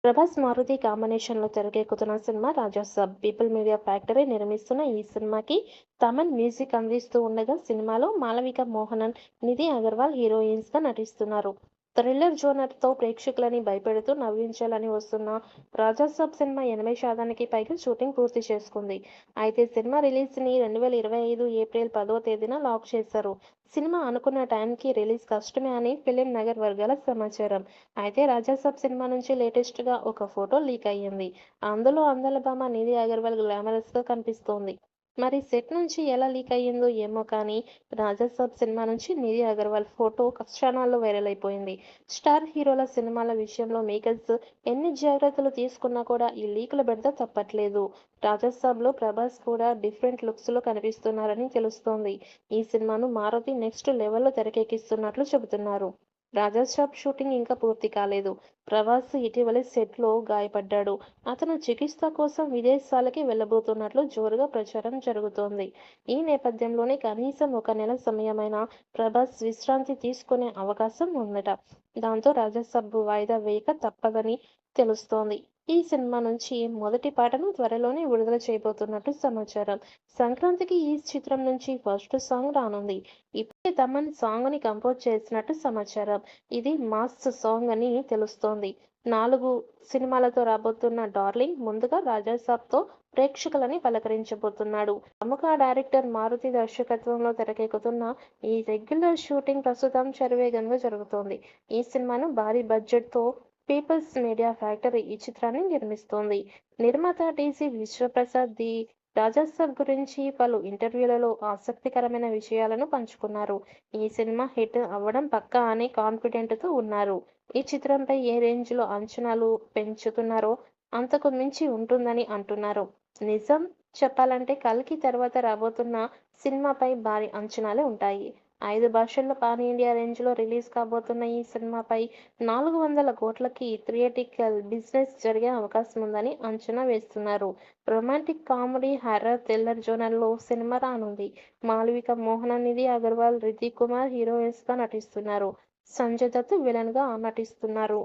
ప్రభాస్, మారుతి కాంబినేషన్‌లో తెరకెక్కుతున్న సినిమా 'రాజాసాబ్'. పీపుల్ మీడియా ఫ్యాక్టరీ నిర్మిస్తున్న ఈ సినిమాకి తమన్ మ్యూజిక్ అందిస్తూ ఉండగా, సినిమాలో మాళవిక మోహనన్, నిధి అగర్వాల్ హీరోయిన్స్‌గా నటిస్తున్నారు. థ్రిల్లర్ జోనర్‌తో ప్రేక్షకులని భయపెడుతూ నవ్వించాలని వస్తున్న 'రాజాసాబ్' సినిమా 80% పైగా షూటింగ్ పూర్తి చేసుకుంది. అయితే సినిమా రిలీజ్‌ని 2025 ఏప్రిల్ 10వ తేదీన లాక్ చేశారు. సినిమా అనుకున్న టైంకి రిలీజ్ కష్టమే అని ఫిల్మ్ నగర్ వర్గాల సమాచారం. అయితే 'రాజాసాబ్' సినిమా నుంచి లేటెస్ట్‌గా ఒక ఫోటో లీక్ అయ్యింది. అందులో అందాల భామ నిధి అగర్వాల్ గ్లామరస్‌గా కనిపిస్తోంది. మరి సెట్ నుంచి ఎలా లీక్ అయ్యిందో ఏమో కానీ 'రాజాసాబ్' సినిమా నుంచి నిధి అగర్వాల్ ఫోటో క్షణాల్లో వైరల్ అయిపోయింది. స్టార్ హీరోల సినిమాల విషయంలో మేకర్స్ ఎన్ని జాగ్రత్తలు తీసుకున్నా కూడా ఈ లీకుల బెడద తప్పట్లేదు. 'రాజాసాబ్'లో ప్రభాస్ కూడా డిఫరెంట్ లుక్స్‌లో కనిపిస్తున్నారని తెలుస్తోంది. ఈ సినిమాను మారుతి నెక్స్ట్ లెవెల్‌లో తెరకెక్కిస్తున్నట్లు చెబుతున్నారు. 'రాజాసాబ్' షూటింగ్ ఇంకా పూర్తి కాలేదు. ప్రభాస్ ఇటీవలే సెట్‌లో గాయపడ్డాడు. అతను చికిత్స కోసం విదేశాలకి వెళ్లబోతున్నట్లు జోరుగా ప్రచారం జరుగుతోంది. ఈ నేపథ్యంలోనే కనీసం ఒక నెల సమయమైనా ప్రభాస్ విశ్రాంతి తీసుకునే అవకాశం ఉందట. దాంతో 'రాజాసాబ్' వాయిదా వేయక తప్పదని తెలుస్తోంది. ఈ సినిమా నుంచి మొదటి పాటను త్వరలోనే విడుదల చేయబోతున్నట్టు సమాచారం. సంక్రాంతికి ఈ చిత్రం నుంచి ఫస్ట్ సాంగ్ రానుంది. ఇప్పటికే తమన్ సాంగ్‌ని కంపోజ్ చేసినట్టు సమాచారం. ఇది మాస్ సాంగ్ అని తెలుస్తోంది. 4 సినిమాలతో రాబోతున్న 'డార్లింగ్' ముందుగా 'రాజాసాబ్'తో ప్రేక్షకులని పలకరించబోతున్నాడు. ప్రముఖ డైరెక్టర్ మారుతి దర్శకత్వంలో తెరకెక్కుతున్న ఈ రెగ్యులర్ షూటింగ్ ప్రస్తుతం శరవేగంగా జరుగుతోంది. ఈ సినిమాను భారీ బడ్జెట్‌తో పీపుల్స్ మీడియా ఫ్యాక్టరీ ఈ చిత్రాన్ని నిర్మిస్తోంది. నిర్మాత డీసీ విశ్వప్రసాద్ 'ది రాజాసాబ్' గురించి పలు ఇంటర్వ్యూలలో ఆసక్తికరమైన విషయాలను పంచుకున్నారు. ఈ సినిమా హిట్ అవ్వడం పక్కా అనే కాన్ఫిడెంట్‌తో ఉన్నారు. ఈ చిత్రంపై ఏ రేంజ్‌లో అంచనాలు పెంచుతున్నారో అంతకు మించి ఉంటుందని అంటున్నారు. నిజం చెప్పాలంటే 'కల్కి' తర్వాత రాబోతున్న సినిమాపై భారీ అంచనాలే ఉంటాయి. 5 భాషల్లో పాన్ ఇండియా రేంజ్‌లో రిలీజ్ కాబోతున్న ఈ సినిమాపై 400 కోట్లకి థియేట్రికల్ బిజినెస్ జరిగే అవకాశం ఉందని అంచనా వేస్తున్నారు. రొమాంటిక్ కామెడీ, హారర్, థ్రిల్లర్ జోనర్‌లో సినిమా రానుంది. మాళవిక మోహనన్, నిధి అగర్వాల్, రితిక్ కుమార్ హీరోయిన్స్‌గా నటిస్తున్నారు. సంజయ్ దత్ విలన్‌గా నటిస్తున్నారు.